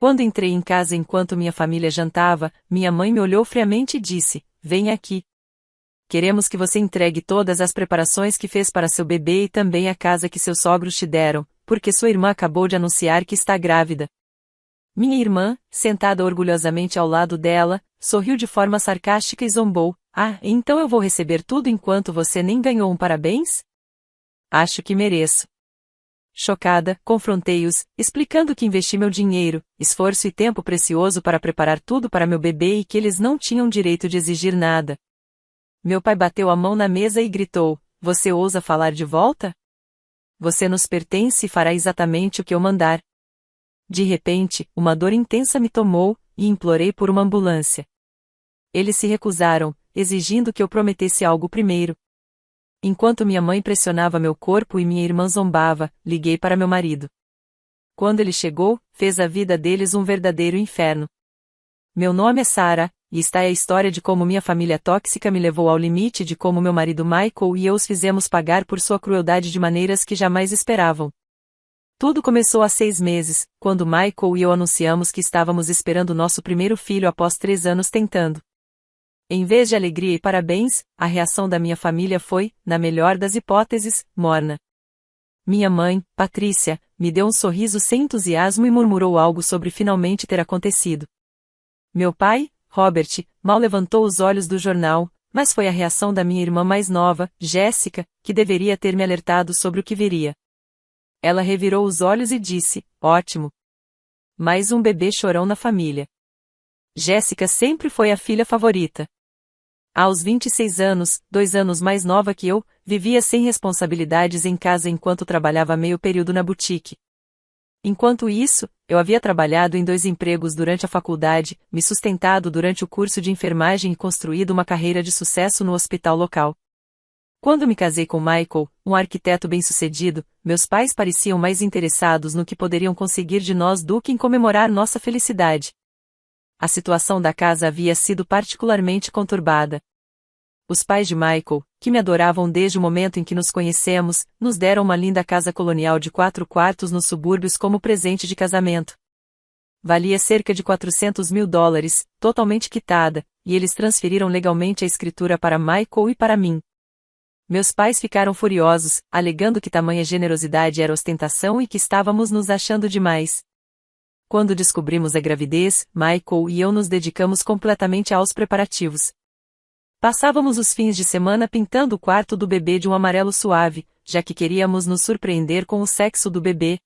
Quando entrei em casa enquanto minha família jantava, minha mãe me olhou friamente e disse: "Venha aqui. Queremos que você entregue todas as preparações que fez para seu bebê e também a casa que seus sogros te deram, porque sua irmã acabou de anunciar que está grávida." Minha irmã, sentada orgulhosamente ao lado dela, sorriu de forma sarcástica e zombou: "Ah, então eu vou receber tudo enquanto você nem ganhou um parabéns? Acho que mereço." Chocada, confrontei-os, explicando que investi meu dinheiro, esforço e tempo precioso para preparar tudo para meu bebê e que eles não tinham direito de exigir nada. Meu pai bateu a mão na mesa e gritou: "Você ousa falar de volta? Você nos pertence e fará exatamente o que eu mandar." De repente, uma dor intensa me tomou, e implorei por uma ambulância. Eles se recusaram, exigindo que eu prometesse algo primeiro. Enquanto minha mãe pressionava meu corpo e minha irmã zombava, liguei para meu marido. Quando ele chegou, fez a vida deles um verdadeiro inferno. "Meu nome é Sarah, e está a história de como minha família tóxica me levou ao limite, de como meu marido Michael e eu os fizemos pagar por sua crueldade de maneiras que jamais esperavam. Tudo começou há 6 meses, quando Michael e eu anunciamos que estávamos esperando nosso primeiro filho após 3 anos tentando. Em vez de alegria e parabéns, a reação da minha família foi, na melhor das hipóteses, morna. Minha mãe, Patrícia, me deu um sorriso sem entusiasmo e murmurou algo sobre finalmente ter acontecido. Meu pai, Robert, mal levantou os olhos do jornal, mas foi a reação da minha irmã mais nova, Jéssica, que deveria ter me alertado sobre o que viria. Ela revirou os olhos e disse: "Ótimo. Mais um bebê chorão na família." Jéssica sempre foi a filha favorita. Aos 26 anos, 2 anos mais nova que eu, vivia sem responsabilidades em casa enquanto trabalhava meio período na boutique. Enquanto isso, eu havia trabalhado em 2 empregos durante a faculdade, me sustentado durante o curso de enfermagem e construído uma carreira de sucesso no hospital local. Quando me casei com Michael, um arquiteto bem-sucedido, meus pais pareciam mais interessados no que poderiam conseguir de nós do que em comemorar nossa felicidade. A situação da casa havia sido particularmente conturbada. Os pais de Michael, que me adoravam desde o momento em que nos conhecemos, nos deram uma linda casa colonial de 4 quartos nos subúrbios como presente de casamento. Valia cerca de $400.000, totalmente quitada, e eles transferiram legalmente a escritura para Michael e para mim. Meus pais ficaram furiosos, alegando que tamanha generosidade era ostentação e que estávamos nos achando demais. Quando descobrimos a gravidez, Michael e eu nos dedicamos completamente aos preparativos. Passávamos os fins de semana pintando o quarto do bebê de um amarelo suave, já que queríamos nos surpreender com o sexo do bebê.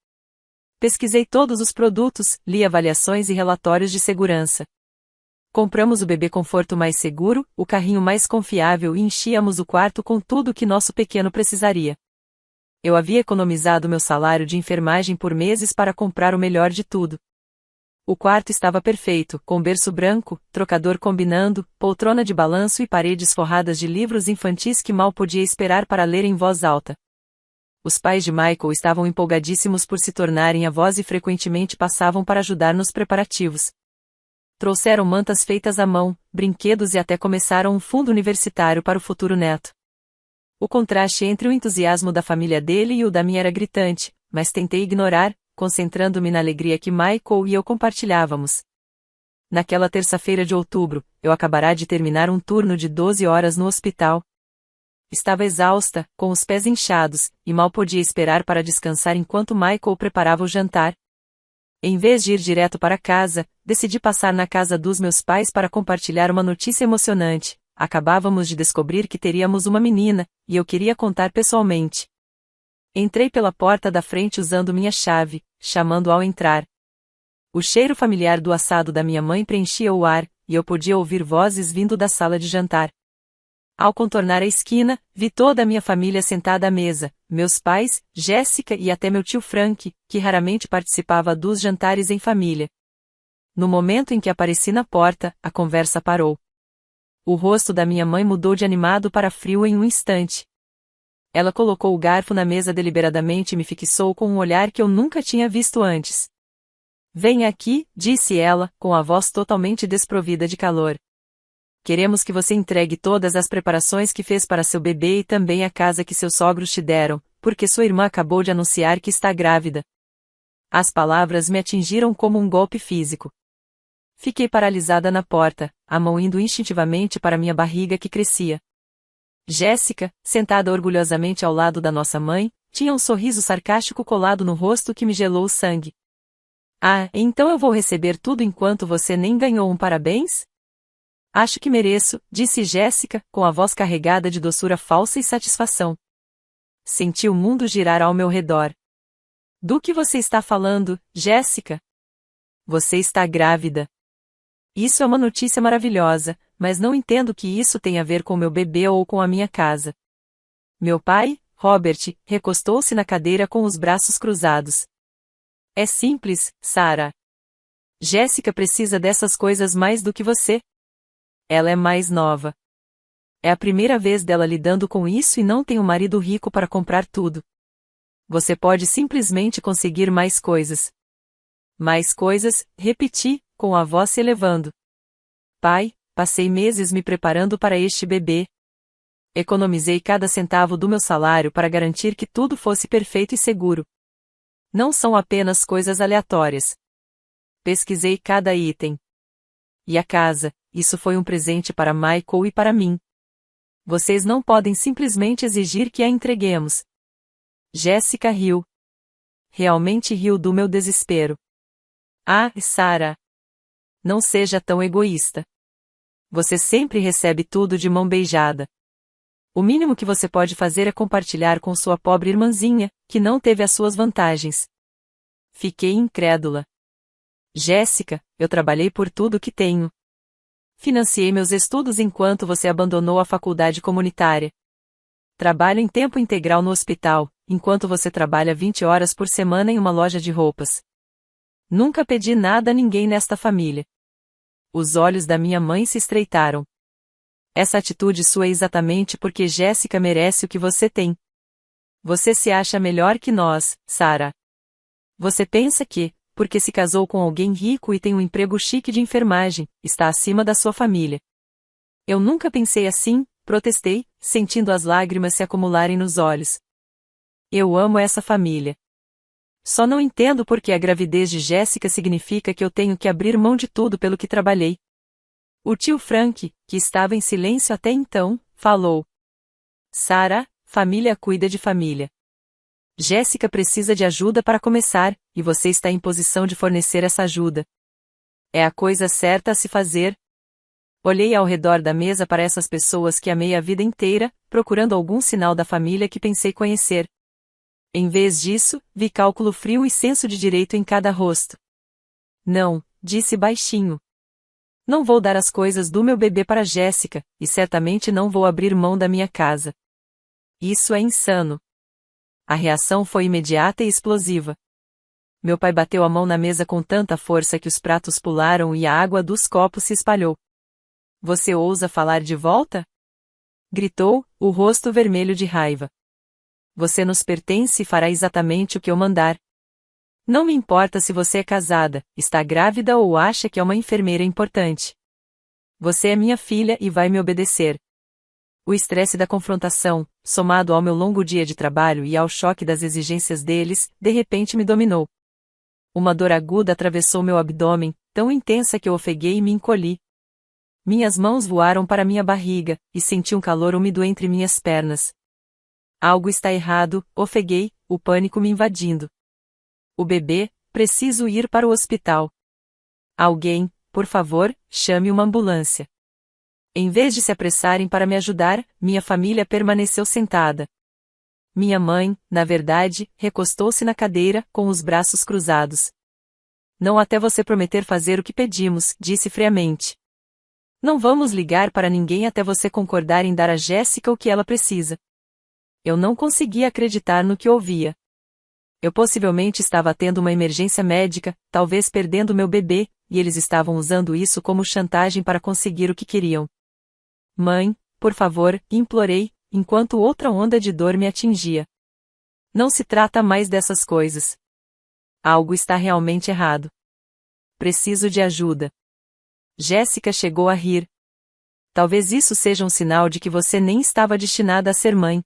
Pesquisei todos os produtos, li avaliações e relatórios de segurança. Compramos o bebê conforto mais seguro, o carrinho mais confiável e enchíamos o quarto com tudo o que nosso pequeno precisaria. Eu havia economizado meu salário de enfermagem por meses para comprar o melhor de tudo. O quarto estava perfeito, com berço branco, trocador combinando, poltrona de balanço e paredes forradas de livros infantis que mal podia esperar para ler em voz alta. Os pais de Michael estavam empolgadíssimos por se tornarem avós e frequentemente passavam para ajudar nos preparativos. Trouxeram mantas feitas à mão, brinquedos e até começaram um fundo universitário para o futuro neto. O contraste entre o entusiasmo da família dele e o da minha era gritante, mas tentei ignorar, concentrando-me na alegria que Michael e eu compartilhávamos. Naquela terça-feira de outubro, eu acabara de terminar um turno de 12 horas no hospital. Estava exausta, com os pés inchados, e mal podia esperar para descansar enquanto Michael preparava o jantar. Em vez de ir direto para casa, decidi passar na casa dos meus pais para compartilhar uma notícia emocionante. Acabávamos de descobrir que teríamos uma menina, e eu queria contar pessoalmente. Entrei pela porta da frente usando minha chave, chamando ao entrar. O cheiro familiar do assado da minha mãe preenchia o ar, e eu podia ouvir vozes vindo da sala de jantar. Ao contornar a esquina, vi toda a minha família sentada à mesa, meus pais, Jéssica e até meu tio Frank, que raramente participava dos jantares em família. No momento em que apareci na porta, a conversa parou. O rosto da minha mãe mudou de animado para frio em um instante. Ela colocou o garfo na mesa deliberadamente e me fixou com um olhar que eu nunca tinha visto antes. "Venha aqui", disse ela, com a voz totalmente desprovida de calor. "Queremos que você entregue todas as preparações que fez para seu bebê e também a casa que seus sogros te deram, porque sua irmã acabou de anunciar que está grávida." As palavras me atingiram como um golpe físico. Fiquei paralisada na porta, a mão indo instintivamente para minha barriga que crescia. Jéssica, sentada orgulhosamente ao lado da nossa mãe, tinha um sorriso sarcástico colado no rosto que me gelou o sangue. Ah, então eu vou receber tudo enquanto você nem ganhou um parabéns? Acho que mereço, disse Jéssica, com a voz carregada de doçura falsa e satisfação. Senti o mundo girar ao meu redor. Do que você está falando, Jéssica? Você está grávida. Isso é uma notícia maravilhosa, mas não entendo que isso tem a ver com meu bebê ou com a minha casa. Meu pai, Robert, recostou-se na cadeira com os braços cruzados. É simples, Sarah. Jéssica precisa dessas coisas mais do que você. Ela é mais nova. É a primeira vez dela lidando com isso e não tem um marido rico para comprar tudo. Você pode simplesmente conseguir mais coisas. Mais coisas, repeti, com a voz se elevando. Pai, passei meses me preparando para este bebê. Economizei cada centavo do meu salário para garantir que tudo fosse perfeito e seguro. Não são apenas coisas aleatórias. Pesquisei cada item. E a casa, isso foi um presente para Michael e para mim. Vocês não podem simplesmente exigir que a entreguemos. Jéssica riu. Realmente riu do meu desespero. Ah, Sarah. Não seja tão egoísta. Você sempre recebe tudo de mão beijada. O mínimo que você pode fazer é compartilhar com sua pobre irmãzinha, que não teve as suas vantagens. Fiquei incrédula. Jéssica, eu trabalhei por tudo que tenho. Financiei meus estudos enquanto você abandonou a faculdade comunitária. Trabalho em tempo integral no hospital, enquanto você trabalha 20 horas por semana em uma loja de roupas. Nunca pedi nada a ninguém nesta família. Os olhos da minha mãe se estreitaram. Essa atitude sua é exatamente porque Jéssica merece o que você tem. Você se acha melhor que nós, Sarah. Você pensa que, porque se casou com alguém rico e tem um emprego chique de enfermagem, está acima da sua família. Eu nunca pensei assim, protestei, sentindo as lágrimas se acumularem nos olhos. Eu amo essa família. Só não entendo por que a gravidez de Jéssica significa que eu tenho que abrir mão de tudo pelo que trabalhei. O tio Frank, que estava em silêncio até então, falou. Sarah, família cuida de família. Jéssica precisa de ajuda para começar, e você está em posição de fornecer essa ajuda. É a coisa certa a se fazer. Olhei ao redor da mesa para essas pessoas que amei a vida inteira, procurando algum sinal da família que pensei conhecer. Em vez disso, vi cálculo frio e senso de direito em cada rosto. Não, disse baixinho. Não vou dar as coisas do meu bebê para Jéssica, e certamente não vou abrir mão da minha casa. Isso é insano. A reação foi imediata e explosiva. Meu pai bateu a mão na mesa com tanta força que os pratos pularam e a água dos copos se espalhou. Você ousa falar de volta? Gritou, o rosto vermelho de raiva. Você nos pertence e fará exatamente o que eu mandar. Não me importa se você é casada, está grávida ou acha que é uma enfermeira importante. Você é minha filha e vai me obedecer. O estresse da confrontação, somado ao meu longo dia de trabalho e ao choque das exigências deles, de repente me dominou. Uma dor aguda atravessou meu abdômen, tão intensa que eu ofeguei e me encolhi. Minhas mãos voaram para minha barriga, e senti um calor úmido entre minhas pernas. Algo está errado, ofeguei, o pânico me invadindo. O bebê, preciso ir para o hospital. Alguém, por favor, chame uma ambulância. Em vez de se apressarem para me ajudar, minha família permaneceu sentada. Minha mãe, na verdade, recostou-se na cadeira, com os braços cruzados. Não até você prometer fazer o que pedimos, disse friamente. Não vamos ligar para ninguém até você concordar em dar a Jéssica o que ela precisa. Eu não conseguia acreditar no que ouvia. Eu possivelmente estava tendo uma emergência médica, talvez perdendo meu bebê, e eles estavam usando isso como chantagem para conseguir o que queriam. Mãe, por favor, implorei, enquanto outra onda de dor me atingia. Não se trata mais dessas coisas. Algo está realmente errado. Preciso de ajuda. Jéssica chegou a rir. Talvez isso seja um sinal de que você nem estava destinada a ser mãe.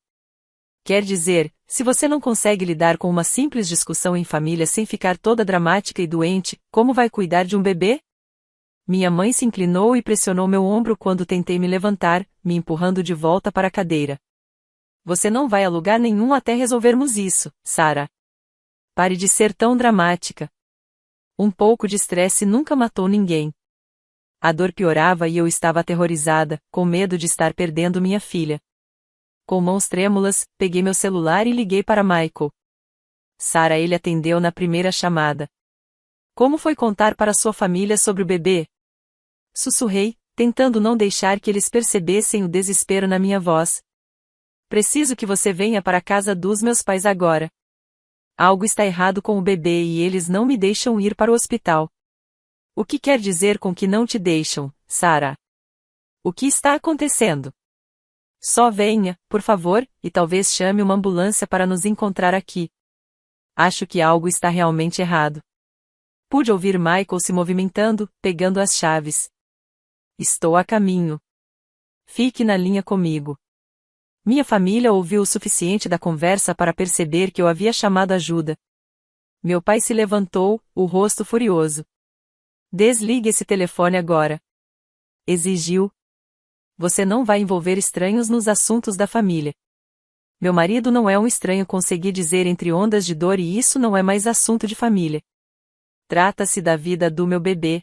Quer dizer, se você não consegue lidar com uma simples discussão em família sem ficar toda dramática e doente, como vai cuidar de um bebê? Minha mãe se inclinou e pressionou meu ombro quando tentei me levantar, me empurrando de volta para a cadeira. Você não vai a lugar nenhum até resolvermos isso, Sarah. Pare de ser tão dramática. Um pouco de estresse nunca matou ninguém. A dor piorava e eu estava aterrorizada, com medo de estar perdendo minha filha. Com mãos trêmulas, peguei meu celular e liguei para Michael. Sarah, ele atendeu na primeira chamada. Como foi contar para sua família sobre o bebê? Sussurrei, tentando não deixar que eles percebessem o desespero na minha voz. Preciso que você venha para a casa dos meus pais agora. Algo está errado com o bebê e eles não me deixam ir para o hospital. O que quer dizer com que não te deixam, Sarah? O que está acontecendo? Só venha, por favor, e talvez chame uma ambulância para nos encontrar aqui. Acho que algo está realmente errado. Pude ouvir Michael se movimentando, pegando as chaves. Estou a caminho. Fique na linha comigo. Minha família ouviu o suficiente da conversa para perceber que eu havia chamado ajuda. Meu pai se levantou, o rosto furioso. Desligue esse telefone agora. Exigiu. Você não vai envolver estranhos nos assuntos da família. Meu marido não é um estranho, consegui dizer entre ondas de dor, e isso não é mais assunto de família. Trata-se da vida do meu bebê.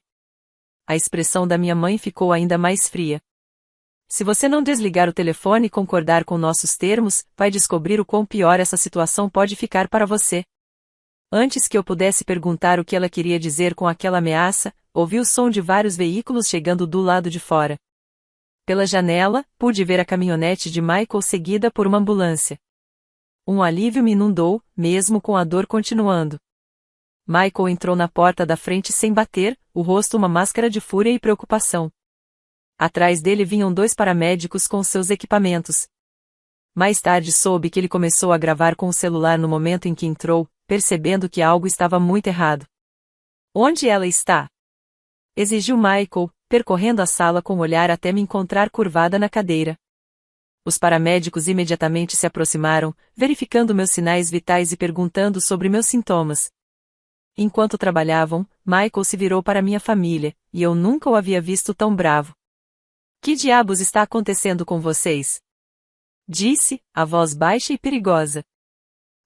A expressão da minha mãe ficou ainda mais fria. Se você não desligar o telefone e concordar com nossos termos, vai descobrir o quão pior essa situação pode ficar para você. Antes que eu pudesse perguntar o que ela queria dizer com aquela ameaça, ouvi o som de vários veículos chegando do lado de fora. Pela janela, pude ver a caminhonete de Michael seguida por uma ambulância. Um alívio me inundou, mesmo com a dor continuando. Michael entrou na porta da frente sem bater, o rosto uma máscara de fúria e preocupação. Atrás dele vinham 2 paramédicos com seus equipamentos. Mais tarde soube que ele começou a gravar com o celular no momento em que entrou, percebendo que algo estava muito errado. Onde ela está? Exigiu Michael, percorrendo a sala com o olhar até me encontrar curvada na cadeira. Os paramédicos imediatamente se aproximaram, verificando meus sinais vitais e perguntando sobre meus sintomas. Enquanto trabalhavam, Michael se virou para minha família, e eu nunca o havia visto tão bravo. Que diabos está acontecendo com vocês? Disse, a voz baixa e perigosa.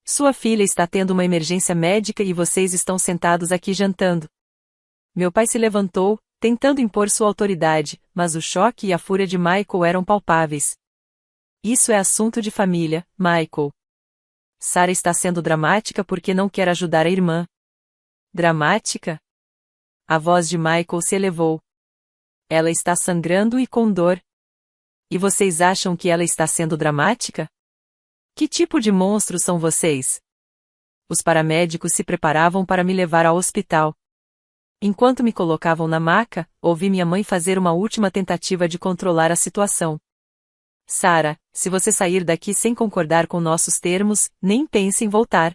Sua filha está tendo uma emergência médica e vocês estão sentados aqui jantando. Meu pai se levantou, tentando impor sua autoridade, mas o choque e a fúria de Michael eram palpáveis. Isso é assunto de família, Michael. Sarah está sendo dramática porque não quer ajudar a irmã. Dramática? A voz de Michael se elevou. Ela está sangrando e com dor. E vocês acham que ela está sendo dramática? Que tipo de monstros são vocês? Os paramédicos se preparavam para me levar ao hospital. Enquanto me colocavam na maca, ouvi minha mãe fazer uma última tentativa de controlar a situação. Sarah, se você sair daqui sem concordar com nossos termos, nem pense em voltar.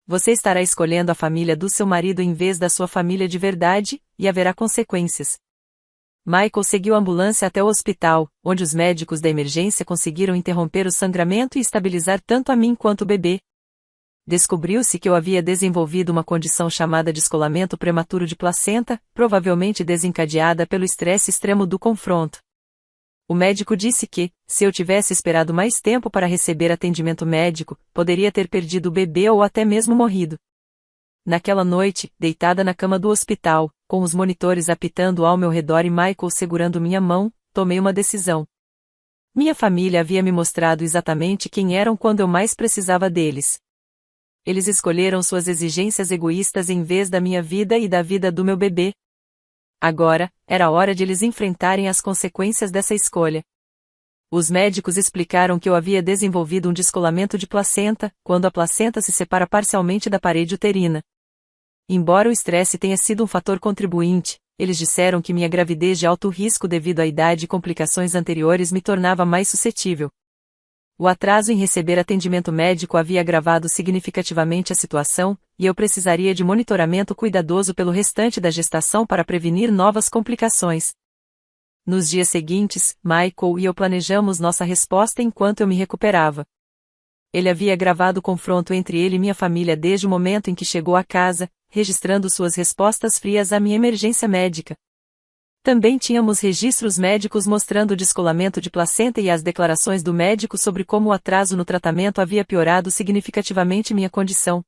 Você estará escolhendo a família do seu marido em vez da sua família de verdade, e haverá consequências. Michael seguiu a ambulância até o hospital, onde os médicos da emergência conseguiram interromper o sangramento e estabilizar tanto a mim quanto o bebê. Descobriu-se que eu havia desenvolvido uma condição chamada descolamento prematuro de placenta, provavelmente desencadeada pelo estresse extremo do confronto. O médico disse que, se eu tivesse esperado mais tempo para receber atendimento médico, poderia ter perdido o bebê ou até mesmo morrido. Naquela noite, deitada na cama do hospital, com os monitores apitando ao meu redor e Michael segurando minha mão, tomei uma decisão. Minha família havia me mostrado exatamente quem eram quando eu mais precisava deles. Eles escolheram suas exigências egoístas em vez da minha vida e da vida do meu bebê. Agora, era hora de eles enfrentarem as consequências dessa escolha. Os médicos explicaram que eu havia desenvolvido um descolamento de placenta, quando a placenta se separa parcialmente da parede uterina. Embora o estresse tenha sido um fator contribuinte, eles disseram que minha gravidez de alto risco devido à idade e complicações anteriores me tornava mais suscetível. O atraso em receber atendimento médico havia agravado significativamente a situação, e eu precisaria de monitoramento cuidadoso pelo restante da gestação para prevenir novas complicações. Nos dias seguintes, Michael e eu planejamos nossa resposta enquanto eu me recuperava. Ele havia gravado o confronto entre ele e minha família desde o momento em que chegou à casa, registrando suas respostas frias à minha emergência médica. Também tínhamos registros médicos mostrando o descolamento de placenta e as declarações do médico sobre como o atraso no tratamento havia piorado significativamente minha condição.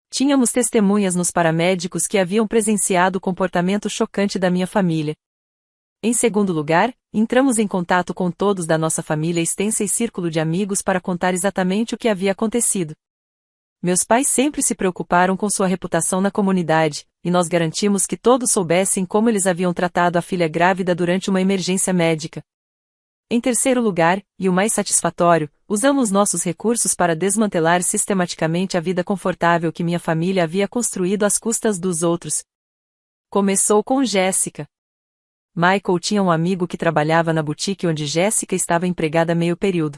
Tínhamos testemunhas nos paramédicos que haviam presenciado o comportamento chocante da minha família. Em segundo lugar, entramos em contato com todos da nossa família extensa e círculo de amigos para contar exatamente o que havia acontecido. Meus pais sempre se preocuparam com sua reputação na comunidade, e nós garantimos que todos soubessem como eles haviam tratado a filha grávida durante uma emergência médica. Em terceiro lugar, e o mais satisfatório, usamos nossos recursos para desmantelar sistematicamente a vida confortável que minha família havia construído às custas dos outros. Começou com Jéssica. Michael tinha um amigo que trabalhava na boutique onde Jéssica estava empregada meio período.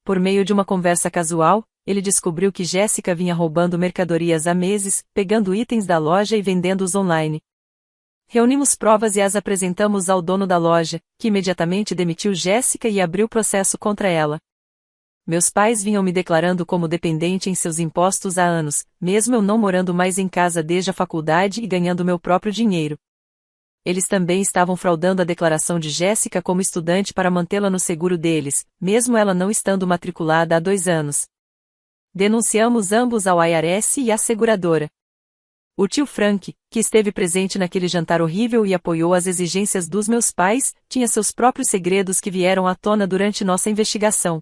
Por meio de uma conversa casual, ele descobriu que Jéssica vinha roubando mercadorias há meses, pegando itens da loja e vendendo-os online. Reunimos provas e as apresentamos ao dono da loja, que imediatamente demitiu Jéssica e abriu processo contra ela. Meus pais vinham me declarando como dependente em seus impostos há anos, mesmo eu não morando mais em casa desde a faculdade e ganhando meu próprio dinheiro. Eles também estavam fraudando a declaração de Jéssica como estudante para mantê-la no seguro deles, mesmo ela não estando matriculada há 2 anos. Denunciamos ambos ao IRS e à seguradora. O tio Frank, que esteve presente naquele jantar horrível e apoiou as exigências dos meus pais, tinha seus próprios segredos que vieram à tona durante nossa investigação.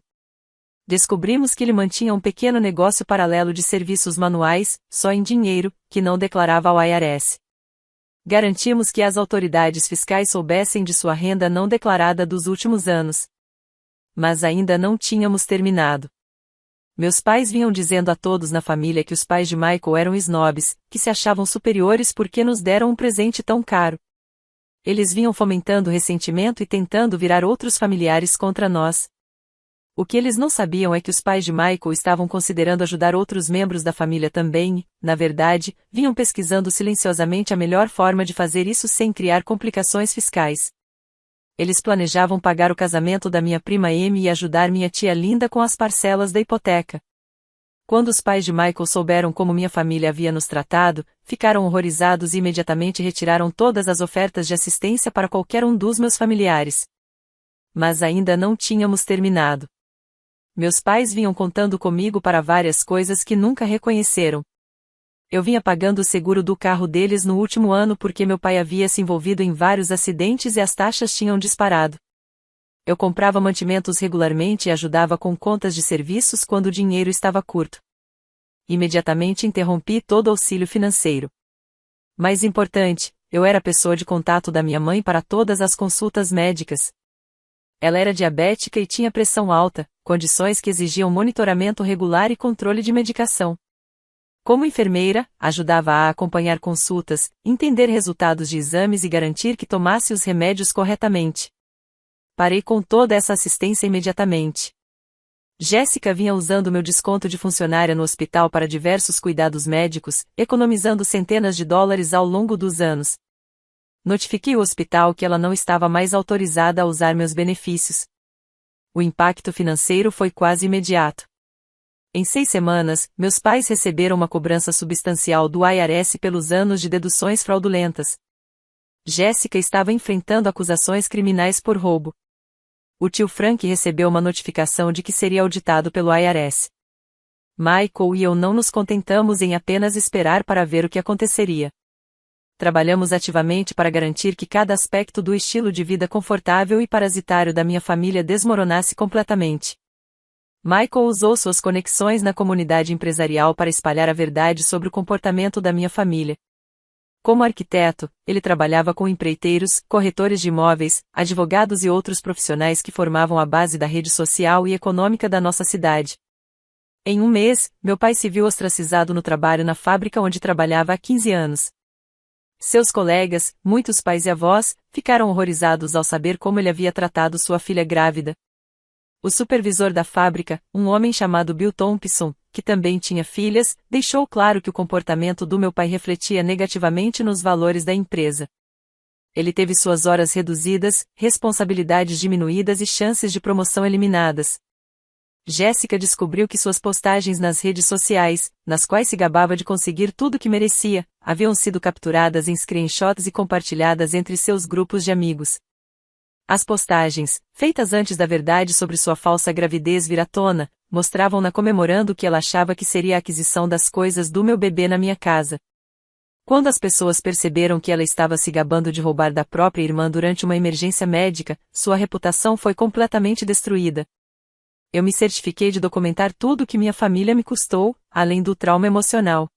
Descobrimos que ele mantinha um pequeno negócio paralelo de serviços manuais, só em dinheiro, que não declarava ao IRS. Garantimos que as autoridades fiscais soubessem de sua renda não declarada dos últimos anos. Mas ainda não tínhamos terminado. Meus pais vinham dizendo a todos na família que os pais de Michael eram snobs, que se achavam superiores porque nos deram um presente tão caro. Eles vinham fomentando ressentimento e tentando virar outros familiares contra nós. O que eles não sabiam é que os pais de Michael estavam considerando ajudar outros membros da família também e, na verdade, vinham pesquisando silenciosamente a melhor forma de fazer isso sem criar complicações fiscais. Eles planejavam pagar o casamento da minha prima Amy e ajudar minha tia Linda com as parcelas da hipoteca. Quando os pais de Michael souberam como minha família havia nos tratado, ficaram horrorizados e imediatamente retiraram todas as ofertas de assistência para qualquer um dos meus familiares. Mas ainda não tínhamos terminado. Meus pais vinham contando comigo para várias coisas que nunca reconheceram. Eu vinha pagando o seguro do carro deles no último ano porque meu pai havia se envolvido em vários acidentes e as taxas tinham disparado. Eu comprava mantimentos regularmente e ajudava com contas de serviços quando o dinheiro estava curto. Imediatamente interrompi todo o auxílio financeiro. Mais importante, eu era a pessoa de contato da minha mãe para todas as consultas médicas. Ela era diabética e tinha pressão alta, condições que exigiam monitoramento regular e controle de medicação. Como enfermeira, ajudava a acompanhar consultas, entender resultados de exames e garantir que tomasse os remédios corretamente. Parei com toda essa assistência imediatamente. Jéssica vinha usando meu desconto de funcionária no hospital para diversos cuidados médicos, economizando centenas de dólares ao longo dos anos. Notifiquei o hospital que ela não estava mais autorizada a usar meus benefícios. O impacto financeiro foi quase imediato. Em 6 semanas, meus pais receberam uma cobrança substancial do IRS pelos anos de deduções fraudulentas. Jéssica estava enfrentando acusações criminais por roubo. O tio Frank recebeu uma notificação de que seria auditado pelo IRS. Michael e eu não nos contentamos em apenas esperar para ver o que aconteceria. Trabalhamos ativamente para garantir que cada aspecto do estilo de vida confortável e parasitário da minha família desmoronasse completamente. Michael usou suas conexões na comunidade empresarial para espalhar a verdade sobre o comportamento da minha família. Como arquiteto, ele trabalhava com empreiteiros, corretores de imóveis, advogados e outros profissionais que formavam a base da rede social e econômica da nossa cidade. Em um mês, meu pai se viu ostracizado no trabalho na fábrica onde trabalhava há 15 anos. Seus colegas, muitos pais e avós, ficaram horrorizados ao saber como ele havia tratado sua filha grávida. O supervisor da fábrica, um homem chamado Bill Thompson, que também tinha filhas, deixou claro que o comportamento do meu pai refletia negativamente nos valores da empresa. Ele teve suas horas reduzidas, responsabilidades diminuídas e chances de promoção eliminadas. Jéssica descobriu que suas postagens nas redes sociais, nas quais se gabava de conseguir tudo que merecia, haviam sido capturadas em screenshots e compartilhadas entre seus grupos de amigos. As postagens, feitas antes da verdade sobre sua falsa gravidez vir à tona, mostravam-na comemorando o que ela achava que seria a aquisição das coisas do meu bebê na minha casa. Quando as pessoas perceberam que ela estava se gabando de roubar da própria irmã durante uma emergência médica, sua reputação foi completamente destruída. Eu me certifiquei de documentar tudo o que minha família me custou, além do trauma emocional.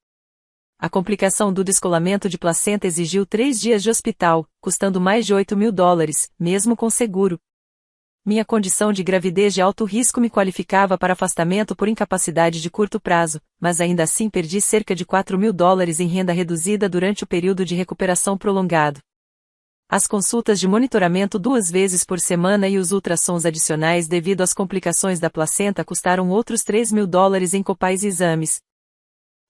A complicação do descolamento de placenta exigiu 3 dias de hospital, custando mais de $8.000, mesmo com seguro. Minha condição de gravidez de alto risco me qualificava para afastamento por incapacidade de curto prazo, mas ainda assim perdi cerca de $4.000 em renda reduzida durante o período de recuperação prolongado. As consultas de monitoramento 2 vezes por semana e os ultrassons adicionais devido às complicações da placenta custaram outros $3.000 em copais e exames.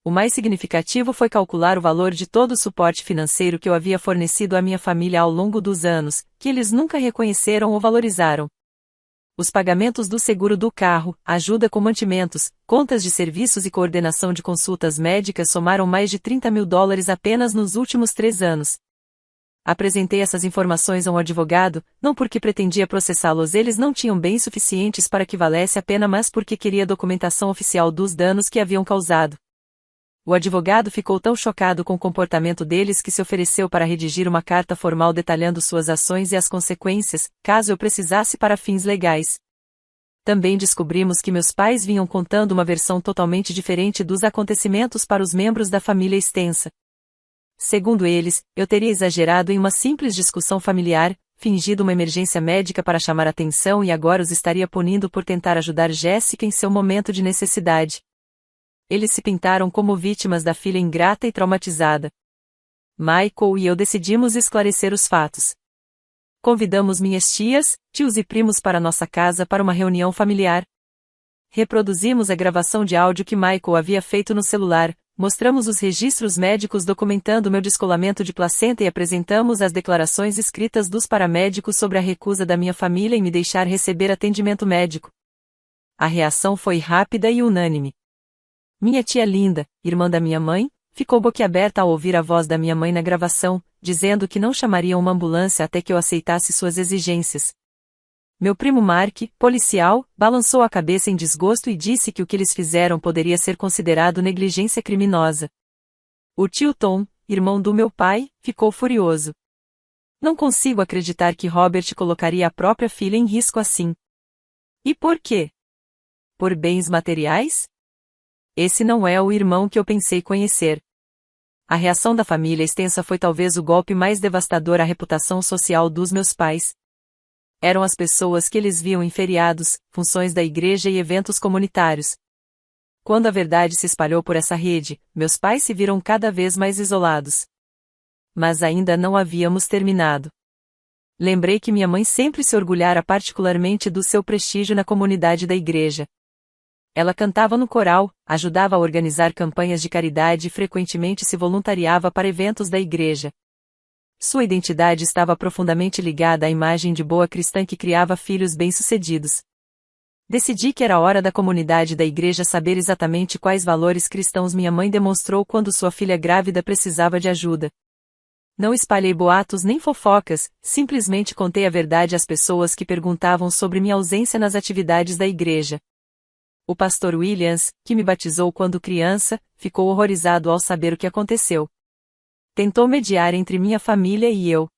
O mais significativo foi calcular o valor de todo o suporte financeiro que eu havia fornecido à minha família ao longo dos anos, que eles nunca reconheceram ou valorizaram. Os pagamentos do seguro do carro, ajuda com mantimentos, contas de serviços e coordenação de consultas médicas somaram mais de $30.000 apenas nos últimos 3 anos. Apresentei essas informações a um advogado, não porque pretendia processá-los, eles não tinham bens suficientes para que valesse a pena, mas porque queria documentação oficial dos danos que haviam causado. O advogado ficou tão chocado com o comportamento deles que se ofereceu para redigir uma carta formal detalhando suas ações e as consequências, caso eu precisasse para fins legais. Também descobrimos que meus pais vinham contando uma versão totalmente diferente dos acontecimentos para os membros da família extensa. Segundo eles, eu teria exagerado em uma simples discussão familiar, fingido uma emergência médica para chamar atenção e agora os estaria punindo por tentar ajudar Jéssica em seu momento de necessidade. Eles se pintaram como vítimas da filha ingrata e traumatizada. Michael e eu decidimos esclarecer os fatos. Convidamos minhas tias, tios e primos para nossa casa para uma reunião familiar. Reproduzimos a gravação de áudio que Michael havia feito no celular, mostramos os registros médicos documentando meu descolamento de placenta e apresentamos as declarações escritas dos paramédicos sobre a recusa da minha família em me deixar receber atendimento médico. A reação foi rápida e unânime. Minha tia Linda, irmã da minha mãe, ficou boquiaberta ao ouvir a voz da minha mãe na gravação, dizendo que não chamariam uma ambulância até que eu aceitasse suas exigências. Meu primo Mark, policial, balançou a cabeça em desgosto e disse que o que eles fizeram poderia ser considerado negligência criminosa. O tio Tom, irmão do meu pai, ficou furioso. Não consigo acreditar que Robert colocaria a própria filha em risco assim. E por quê? Por bens materiais? Esse não é o irmão que eu pensei conhecer. A reação da família extensa foi talvez o golpe mais devastador à reputação social dos meus pais. Eram as pessoas que eles viam em feriados, funções da igreja e eventos comunitários. Quando a verdade se espalhou por essa rede, meus pais se viram cada vez mais isolados. Mas ainda não havíamos terminado. Lembrei que minha mãe sempre se orgulhara particularmente do seu prestígio na comunidade da igreja. Ela cantava no coral, ajudava a organizar campanhas de caridade e frequentemente se voluntariava para eventos da igreja. Sua identidade estava profundamente ligada à imagem de boa cristã que criava filhos bem-sucedidos. Decidi que era hora da comunidade da igreja saber exatamente quais valores cristãos minha mãe demonstrou quando sua filha grávida precisava de ajuda. Não espalhei boatos nem fofocas, simplesmente contei a verdade às pessoas que perguntavam sobre minha ausência nas atividades da igreja. O pastor Williams, que me batizou quando criança, ficou horrorizado ao saber o que aconteceu. Tentou mediar entre minha família e eu.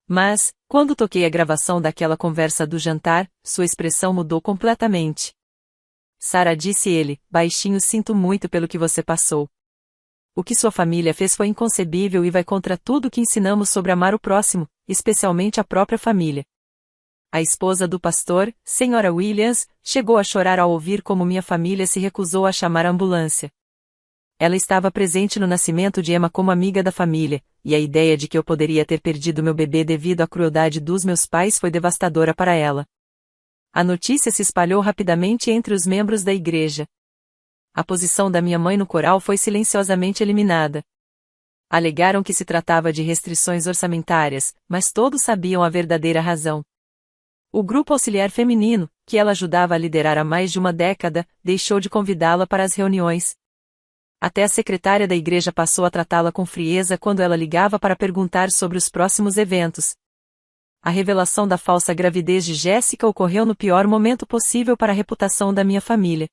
Mas, quando toquei a gravação daquela conversa do jantar, sua expressão mudou completamente. Sarah, disse ele, baixinho, sinto muito pelo que você passou. O que sua família fez foi inconcebível e vai contra tudo que ensinamos sobre amar o próximo, especialmente a própria família. A esposa do pastor, Sra. Williams, chegou a chorar ao ouvir como minha família se recusou a chamar a ambulância. Ela estava presente no nascimento de Emma como amiga da família, e a ideia de que eu poderia ter perdido meu bebê devido à crueldade dos meus pais foi devastadora para ela. A notícia se espalhou rapidamente entre os membros da igreja. A posição da minha mãe no coral foi silenciosamente eliminada. Alegaram que se tratava de restrições orçamentárias, mas todos sabiam a verdadeira razão. O grupo auxiliar feminino, que ela ajudava a liderar há mais de uma década, deixou de convidá-la para as reuniões. Até a secretária da igreja passou a tratá-la com frieza quando ela ligava para perguntar sobre os próximos eventos. A revelação da falsa gravidez de Jéssica ocorreu no pior momento possível para a reputação da minha família.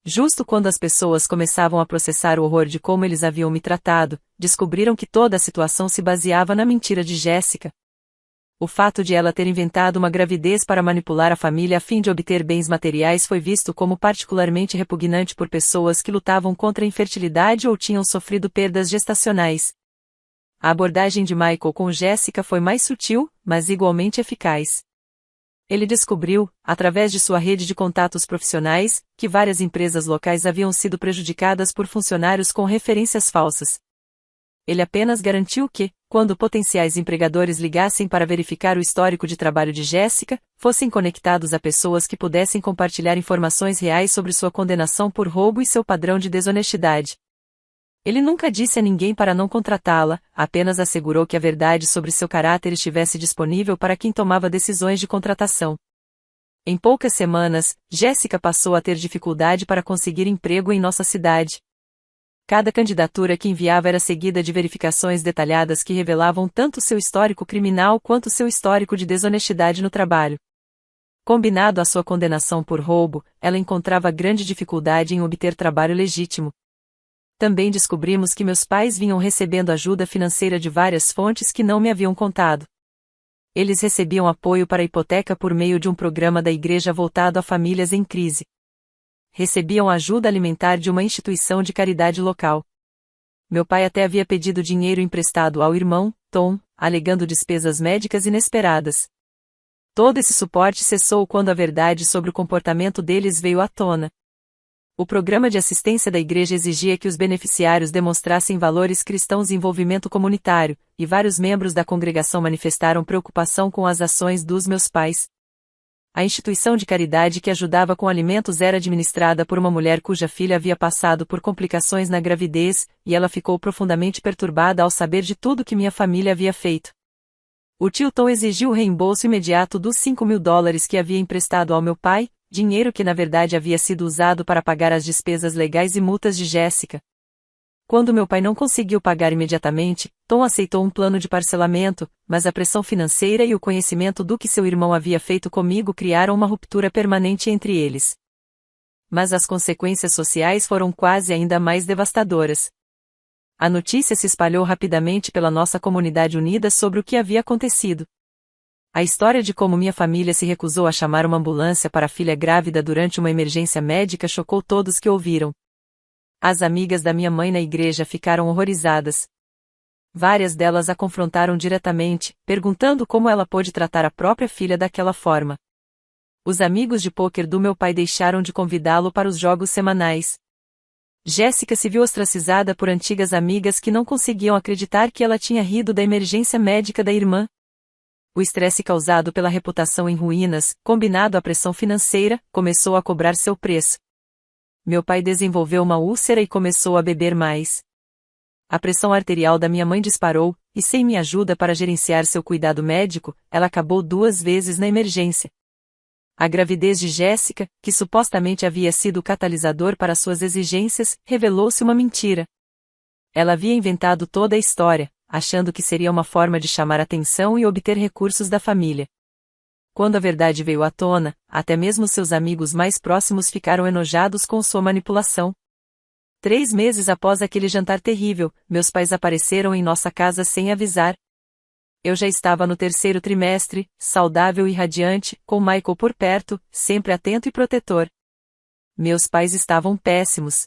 Justo quando as pessoas começavam a processar o horror de como eles haviam me tratado, descobriram que toda a situação se baseava na mentira de Jéssica. O fato de ela ter inventado uma gravidez para manipular a família a fim de obter bens materiais foi visto como particularmente repugnante por pessoas que lutavam contra a infertilidade ou tinham sofrido perdas gestacionais. A abordagem de Michael com Jéssica foi mais sutil, mas igualmente eficaz. Ele descobriu, através de sua rede de contatos profissionais, que várias empresas locais haviam sido prejudicadas por funcionários com referências falsas. Ele apenas garantiu que, quando potenciais empregadores ligassem para verificar o histórico de trabalho de Jéssica, fossem conectados a pessoas que pudessem compartilhar informações reais sobre sua condenação por roubo e seu padrão de desonestidade. Ele nunca disse a ninguém para não contratá-la, apenas assegurou que a verdade sobre seu caráter estivesse disponível para quem tomava decisões de contratação. Em poucas semanas, Jéssica passou a ter dificuldade para conseguir emprego em nossa cidade. Cada candidatura que enviava era seguida de verificações detalhadas que revelavam tanto seu histórico criminal quanto seu histórico de desonestidade no trabalho. Combinado à sua condenação por roubo, ela encontrava grande dificuldade em obter trabalho legítimo. Também descobrimos que meus pais vinham recebendo ajuda financeira de várias fontes que não me haviam contado. Eles recebiam apoio para a hipoteca por meio de um programa da igreja voltado a famílias em crise. Recebiam ajuda alimentar de uma instituição de caridade local. Meu pai até havia pedido dinheiro emprestado ao irmão, Tom, alegando despesas médicas inesperadas. Todo esse suporte cessou quando a verdade sobre o comportamento deles veio à tona. O programa de assistência da igreja exigia que os beneficiários demonstrassem valores cristãos e envolvimento comunitário, e vários membros da congregação manifestaram preocupação com as ações dos meus pais. A instituição de caridade que ajudava com alimentos era administrada por uma mulher cuja filha havia passado por complicações na gravidez, e ela ficou profundamente perturbada ao saber de tudo que minha família havia feito. O tio Tom exigiu o reembolso imediato dos $5.000 que havia emprestado ao meu pai, dinheiro que na verdade havia sido usado para pagar as despesas legais e multas de Jéssica. Quando meu pai não conseguiu pagar imediatamente, Tom aceitou um plano de parcelamento, mas a pressão financeira e o conhecimento do que seu irmão havia feito comigo criaram uma ruptura permanente entre eles. Mas as consequências sociais foram quase ainda mais devastadoras. A notícia se espalhou rapidamente pela nossa comunidade unida sobre o que havia acontecido. A história de como minha família se recusou a chamar uma ambulância para a filha grávida durante uma emergência médica chocou todos que ouviram. As amigas da minha mãe na igreja ficaram horrorizadas. Várias delas a confrontaram diretamente, perguntando como ela pôde tratar a própria filha daquela forma. Os amigos de pôquer do meu pai deixaram de convidá-lo para os jogos semanais. Jéssica se viu ostracizada por antigas amigas que não conseguiam acreditar que ela tinha rido da emergência médica da irmã. O estresse causado pela reputação em ruínas, combinado à pressão financeira, começou a cobrar seu preço. Meu pai desenvolveu uma úlcera e começou a beber mais. A pressão arterial da minha mãe disparou, e sem minha ajuda para gerenciar seu cuidado médico, ela acabou 2 vezes na emergência. A gravidez de Jéssica, que supostamente havia sido o catalisador para suas exigências, revelou-se uma mentira. Ela havia inventado toda a história, achando que seria uma forma de chamar atenção e obter recursos da família. Quando a verdade veio à tona, até mesmo seus amigos mais próximos ficaram enojados com sua manipulação. 3 meses após aquele jantar terrível, meus pais apareceram em nossa casa sem avisar. Eu já estava no 3º trimestre, saudável e radiante, com Michael por perto, sempre atento e protetor. Meus pais estavam péssimos.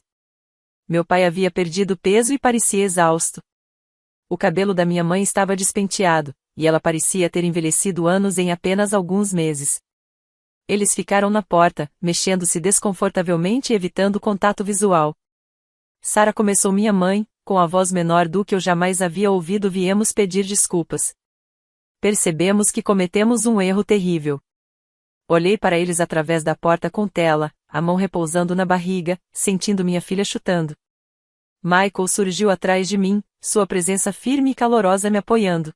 Meu pai havia perdido peso e parecia exausto. O cabelo da minha mãe estava despenteado, e ela parecia ter envelhecido anos em apenas alguns meses. Eles ficaram na porta, mexendo-se desconfortavelmente e evitando contato visual. Sarah começou: minha mãe, com a voz menor do que eu jamais havia ouvido, viemos pedir desculpas. Percebemos que cometemos um erro terrível. Olhei para eles através da porta com tela, a mão repousando na barriga, sentindo minha filha chutando. Michael surgiu atrás de mim, sua presença firme e calorosa me apoiando.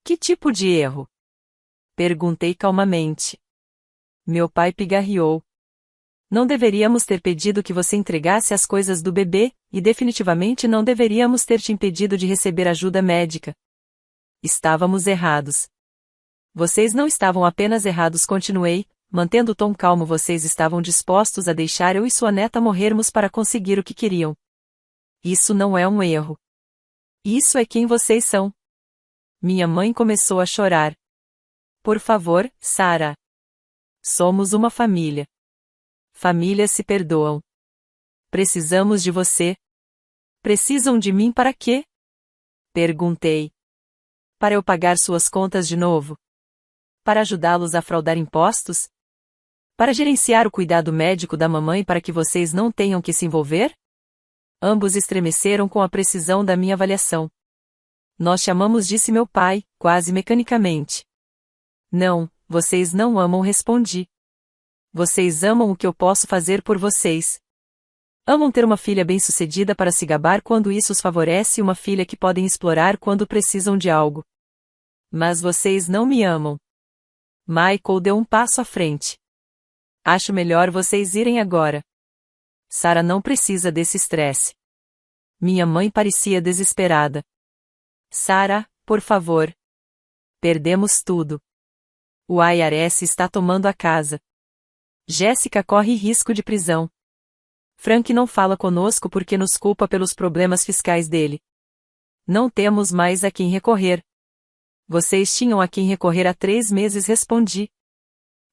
Que tipo de erro? Perguntei calmamente. Meu pai pigarreou. Não deveríamos ter pedido que você entregasse as coisas do bebê, e definitivamente não deveríamos ter te impedido de receber ajuda médica. Estávamos errados. Vocês não estavam apenas errados, continuei, mantendo o tom calmo. Vocês estavam dispostos a deixar eu e sua neta morrermos para conseguir o que queriam. Isso não é um erro. Isso é quem vocês são. Minha mãe começou a chorar. Por favor, Sarah. Somos uma família. Famílias se perdoam. Precisamos de você. Precisam de mim para quê? Perguntei. Para eu pagar suas contas de novo? Para ajudá-los a fraudar impostos? Para gerenciar o cuidado médico da mamãe para que vocês não tenham que se envolver? Ambos estremeceram com a precisão da minha avaliação. Nós te amamos, disse meu pai, quase mecanicamente. Não, vocês não amam, respondi. Vocês amam o que eu posso fazer por vocês. Amam ter uma filha bem-sucedida para se gabar quando isso os favorece e uma filha que podem explorar quando precisam de algo. Mas vocês não me amam. Michael deu um passo à frente. Acho melhor vocês irem agora. Sarah não precisa desse estresse. Minha mãe parecia desesperada. Sarah, por favor. Perdemos tudo. O IRS está tomando a casa. Jéssica corre risco de prisão. Frank não fala conosco porque nos culpa pelos problemas fiscais dele. Não temos mais a quem recorrer. Vocês tinham a quem recorrer há 3 meses, respondi.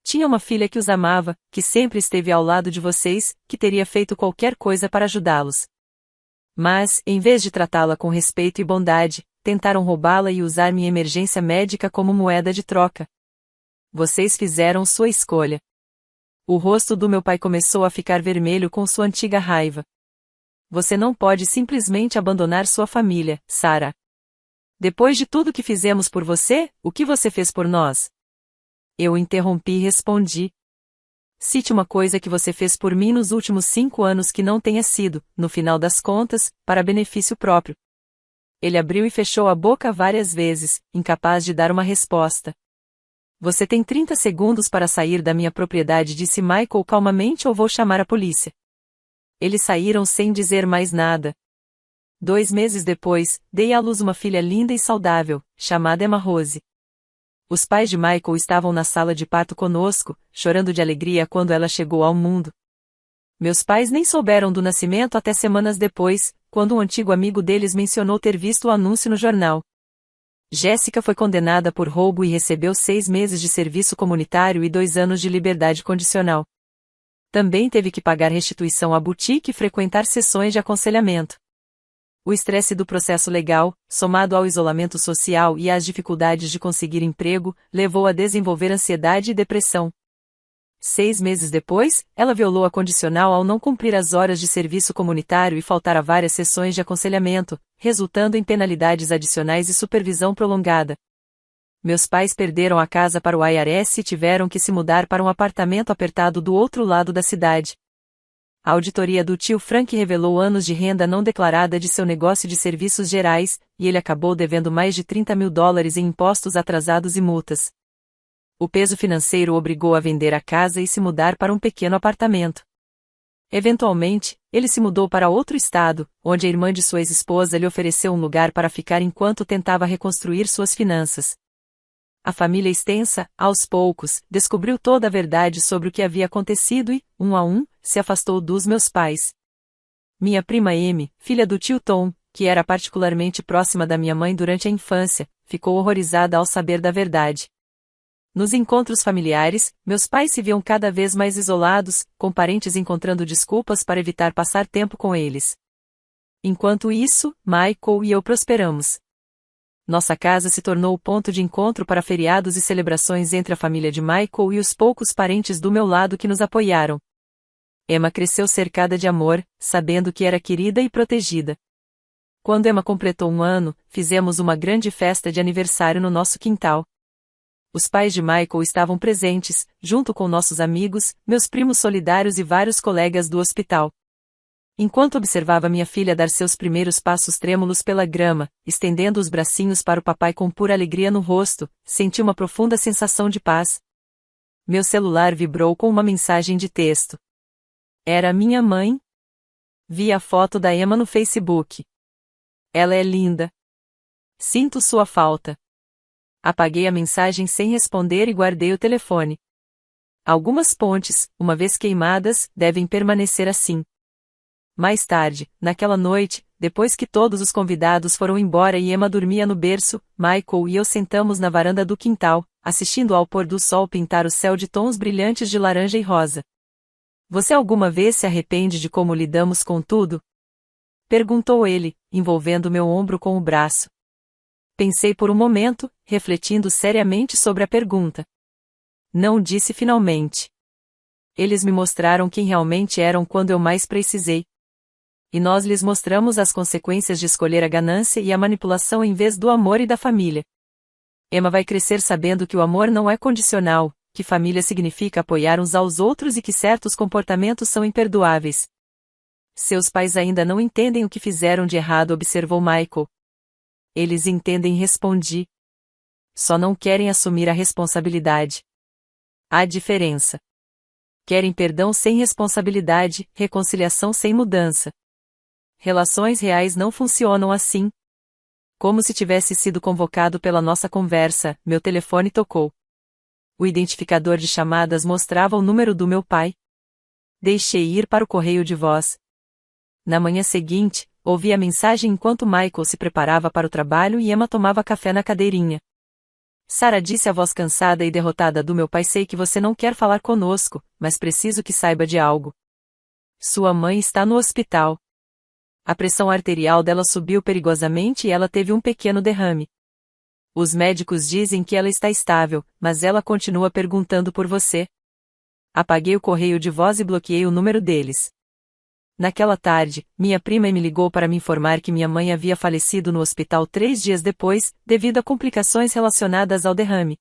Tinha uma filha que os amava, que sempre esteve ao lado de vocês, que teria feito qualquer coisa para ajudá-los. Mas, em vez de tratá-la com respeito e bondade, tentaram roubá-la e usar minha emergência médica como moeda de troca. Vocês fizeram sua escolha. O rosto do meu pai começou a ficar vermelho com sua antiga raiva. Você não pode simplesmente abandonar sua família, Sarah. Depois de tudo que fizemos por você, o que você fez por nós? Eu interrompi e respondi. Cite uma coisa que você fez por mim nos últimos 5 anos que não tenha sido, no final das contas, para benefício próprio. Ele abriu e fechou a boca várias vezes, incapaz de dar uma resposta. Você tem 30 segundos para sair da minha propriedade, disse Michael calmamente, ou vou chamar a polícia. Eles saíram sem dizer mais nada. 2 meses depois, dei à luz uma filha linda e saudável, chamada Emma Rose. Os pais de Michael estavam na sala de parto conosco, chorando de alegria quando ela chegou ao mundo. Meus pais nem souberam do nascimento até semanas depois, quando um antigo amigo deles mencionou ter visto o anúncio no jornal. Jéssica foi condenada por roubo e recebeu 6 meses de serviço comunitário e 2 anos de liberdade condicional. Também teve que pagar restituição à boutique e frequentar sessões de aconselhamento. O estresse do processo legal, somado ao isolamento social e às dificuldades de conseguir emprego, levou a desenvolver ansiedade e depressão. 6 meses depois, ela violou a condicional ao não cumprir as horas de serviço comunitário e faltar a várias sessões de aconselhamento, resultando em penalidades adicionais e supervisão prolongada. Meus pais perderam a casa para o IRS e tiveram que se mudar para um apartamento apertado do outro lado da cidade. A auditoria do tio Frank revelou anos de renda não declarada de seu negócio de serviços gerais, e ele acabou devendo mais de $30 mil em impostos atrasados e multas. O peso financeiro o obrigou a vender a casa e se mudar para um pequeno apartamento. Eventualmente, ele se mudou para outro estado, onde a irmã de sua ex-esposa lhe ofereceu um lugar para ficar enquanto tentava reconstruir suas finanças. A família extensa, aos poucos, descobriu toda a verdade sobre o que havia acontecido e, um a um, se afastou dos meus pais. Minha prima Amy, filha do tio Tom, que era particularmente próxima da minha mãe durante a infância, ficou horrorizada ao saber da verdade. Nos encontros familiares, meus pais se viam cada vez mais isolados, com parentes encontrando desculpas para evitar passar tempo com eles. Enquanto isso, Michael e eu prosperamos. Nossa casa se tornou o ponto de encontro para feriados e celebrações entre a família de Michael e os poucos parentes do meu lado que nos apoiaram. Emma cresceu cercada de amor, sabendo que era querida e protegida. Quando Emma completou 1 ano, fizemos uma grande festa de aniversário no nosso quintal. Os pais de Michael estavam presentes, junto com nossos amigos, meus primos solidários e vários colegas do hospital. Enquanto observava minha filha dar seus primeiros passos trêmulos pela grama, estendendo os bracinhos para o papai com pura alegria no rosto, senti uma profunda sensação de paz. Meu celular vibrou com uma mensagem de texto. Era minha mãe? Vi a foto da Emma no Facebook. Ela é linda. Sinto sua falta. Apaguei a mensagem sem responder e guardei o telefone. Algumas pontes, uma vez queimadas, devem permanecer assim. Mais tarde, naquela noite, depois que todos os convidados foram embora e Emma dormia no berço, Michael e eu sentamos na varanda do quintal, assistindo ao pôr do sol pintar o céu de tons brilhantes de laranja e rosa. Você alguma vez se arrepende de como lidamos com tudo? Perguntou ele, envolvendo meu ombro com o braço. Pensei por um momento, refletindo seriamente sobre a pergunta. Não disse finalmente. Eles me mostraram quem realmente eram quando eu mais precisei. E nós lhes mostramos as consequências de escolher a ganância e a manipulação em vez do amor e da família. Emma vai crescer sabendo que o amor não é condicional, que família significa apoiar uns aos outros e que certos comportamentos são imperdoáveis. Seus pais ainda não entendem o que fizeram de errado, observou Michael. Eles entendem, respondi. Só não querem assumir a responsabilidade. Há diferença. Querem perdão sem responsabilidade, reconciliação sem mudança. Relações reais não funcionam assim. Como se tivesse sido convocado pela nossa conversa, meu telefone tocou. O identificador de chamadas mostrava o número do meu pai. Deixei ir para o correio de voz. Na manhã seguinte, ouvi a mensagem enquanto Michael se preparava para o trabalho e Emma tomava café na cadeirinha. Sarah disse a voz cansada e derrotada do meu pai: sei que você não quer falar conosco, mas preciso que saiba de algo. Sua mãe está no hospital. A pressão arterial dela subiu perigosamente e ela teve um pequeno derrame. Os médicos dizem que ela está estável, mas ela continua perguntando por você. Apaguei o correio de voz e bloqueei o número deles. Naquela tarde, minha prima me ligou para me informar que minha mãe havia falecido no hospital 3 dias depois, devido a complicações relacionadas ao derrame.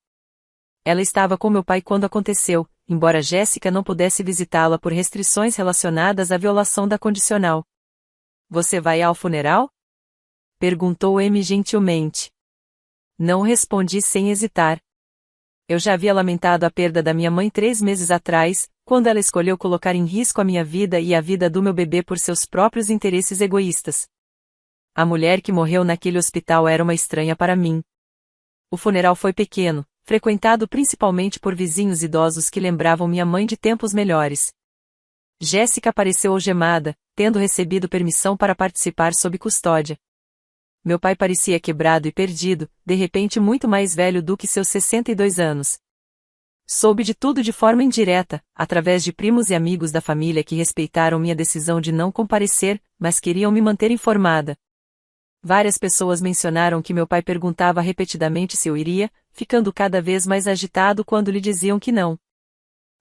Ela estava com meu pai quando aconteceu, embora Jéssica não pudesse visitá-la por restrições relacionadas à violação da condicional. Você vai ao funeral? Perguntou Amy gentilmente. Não respondi sem hesitar. Eu já havia lamentado a perda da minha mãe 3 meses atrás, quando ela escolheu colocar em risco a minha vida e a vida do meu bebê por seus próprios interesses egoístas. A mulher que morreu naquele hospital era uma estranha para mim. O funeral foi pequeno, frequentado principalmente por vizinhos idosos que lembravam minha mãe de tempos melhores. Jéssica apareceu algemada, tendo recebido permissão para participar sob custódia. Meu pai parecia quebrado e perdido, de repente muito mais velho do que seus 62 anos. Soube de tudo de forma indireta, através de primos e amigos da família que respeitaram minha decisão de não comparecer, mas queriam me manter informada. Várias pessoas mencionaram que meu pai perguntava repetidamente se eu iria, ficando cada vez mais agitado quando lhe diziam que não.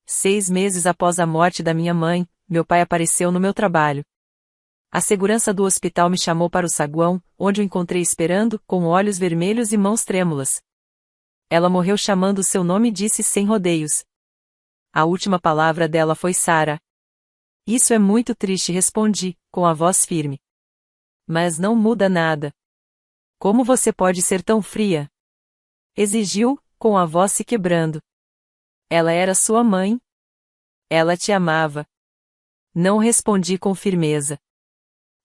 6 meses após a morte da minha mãe, meu pai apareceu no meu trabalho. A segurança do hospital me chamou para o saguão, onde o encontrei esperando, com olhos vermelhos e mãos trêmulas. Ela morreu chamando seu nome e disse sem rodeios. A última palavra dela foi Sarah. Isso é muito triste, respondi, com a voz firme. Mas não muda nada. Como você pode ser tão fria? Exigiu, com a voz se quebrando. Ela era sua mãe. Ela te amava. Não respondi com firmeza.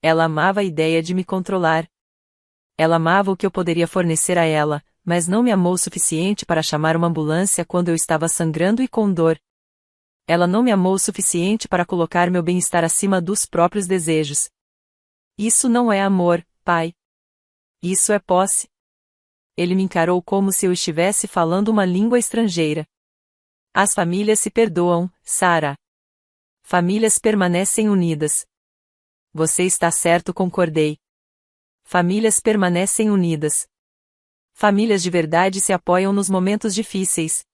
Ela amava a ideia de me controlar. Ela amava o que eu poderia fornecer a ela, mas não me amou o suficiente para chamar uma ambulância quando eu estava sangrando e com dor. Ela não me amou o suficiente para colocar meu bem-estar acima dos próprios desejos. Isso não é amor, pai. Isso é posse. Ele me encarou como se eu estivesse falando uma língua estrangeira. As famílias se perdoam, Sarah. Famílias permanecem unidas. Você está certo, concordei. Famílias permanecem unidas. Famílias de verdade se apoiam nos momentos difíceis.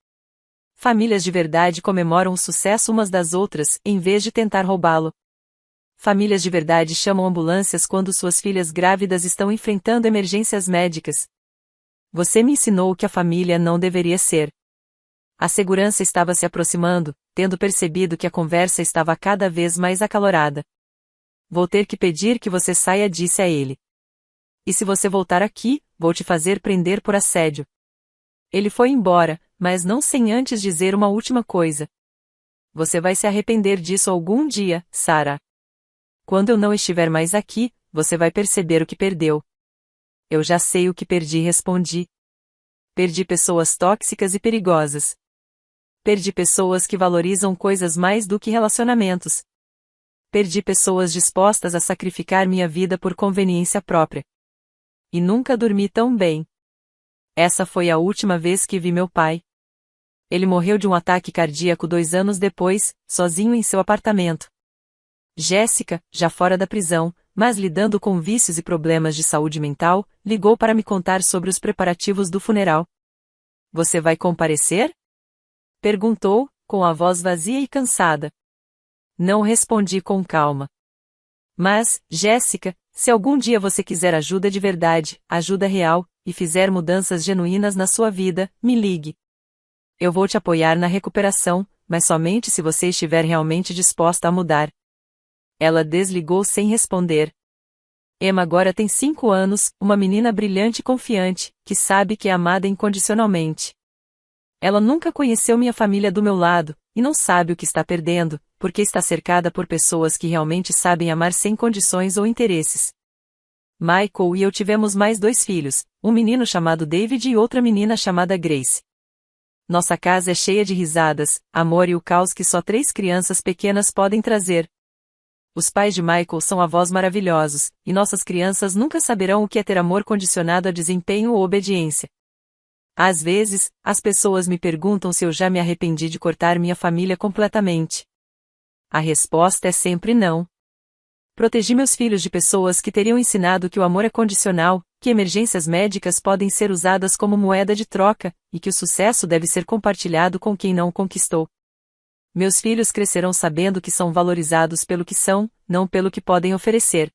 Famílias de verdade comemoram o sucesso umas das outras, em vez de tentar roubá-lo. Famílias de verdade chamam ambulâncias quando suas filhas grávidas estão enfrentando emergências médicas. Você me ensinou o que a família não deveria ser. A segurança estava se aproximando, tendo percebido que a conversa estava cada vez mais acalorada. Vou ter que pedir que você saia, disse a ele. E se você voltar aqui, vou te fazer prender por assédio. Ele foi embora, mas não sem antes dizer uma última coisa. Você vai se arrepender disso algum dia, Sarah. Quando eu não estiver mais aqui, você vai perceber o que perdeu. Eu já sei o que perdi, respondi. Perdi pessoas tóxicas e perigosas. Perdi pessoas que valorizam coisas mais do que relacionamentos. Perdi pessoas dispostas a sacrificar minha vida por conveniência própria. E nunca dormi tão bem. Essa foi a última vez que vi meu pai. Ele morreu de um ataque cardíaco 2 anos depois, sozinho em seu apartamento. Jéssica, já fora da prisão, mas lidando com vícios e problemas de saúde mental, ligou para me contar sobre os preparativos do funeral. Você vai comparecer? Perguntou, com a voz vazia e cansada. Não respondi com calma. Mas, Jéssica, se algum dia você quiser ajuda de verdade, ajuda real, e fizer mudanças genuínas na sua vida, me ligue. Eu vou te apoiar na recuperação, mas somente se você estiver realmente disposta a mudar. Ela desligou sem responder. Emma agora tem 5 anos, uma menina brilhante e confiante, que sabe que é amada incondicionalmente. Ela nunca conheceu minha família do meu lado, e não sabe o que está perdendo, porque está cercada por pessoas que realmente sabem amar sem condições ou interesses. Michael e eu tivemos mais 2 filhos, um menino chamado David e outra menina chamada Grace. Nossa casa é cheia de risadas, amor e o caos que só 3 crianças pequenas podem trazer. Os pais de Michael são avós maravilhosos, e nossas crianças nunca saberão o que é ter amor condicionado a desempenho ou obediência. Às vezes, as pessoas me perguntam se eu já me arrependi de cortar minha família completamente. A resposta é sempre não. Protegi meus filhos de pessoas que teriam ensinado que o amor é condicional, que emergências médicas podem ser usadas como moeda de troca, e que o sucesso deve ser compartilhado com quem não o conquistou. Meus filhos crescerão sabendo que são valorizados pelo que são, não pelo que podem oferecer.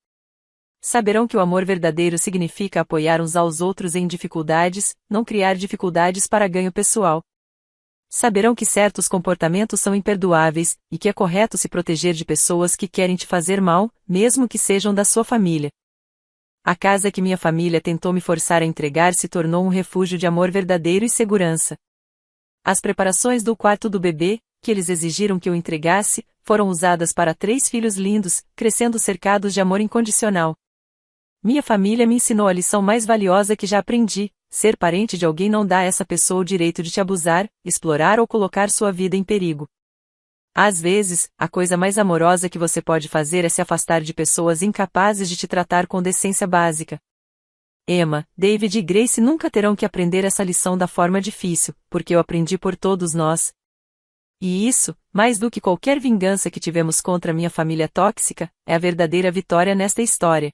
Saberão que o amor verdadeiro significa apoiar uns aos outros em dificuldades, não criar dificuldades para ganho pessoal. Saberão que certos comportamentos são imperdoáveis, e que é correto se proteger de pessoas que querem te fazer mal, mesmo que sejam da sua família. A casa que minha família tentou me forçar a entregar se tornou um refúgio de amor verdadeiro e segurança. As preparações do quarto do bebê, que eles exigiram que eu entregasse, foram usadas para 3 filhos lindos, crescendo cercados de amor incondicional. Minha família me ensinou a lição mais valiosa que já aprendi: ser parente de alguém não dá a essa pessoa o direito de te abusar, explorar ou colocar sua vida em perigo. Às vezes, a coisa mais amorosa que você pode fazer é se afastar de pessoas incapazes de te tratar com decência básica. Emma, David e Grace nunca terão que aprender essa lição da forma difícil, porque eu aprendi por todos nós. E isso, mais do que qualquer vingança que tivemos contra minha família tóxica, é a verdadeira vitória nesta história.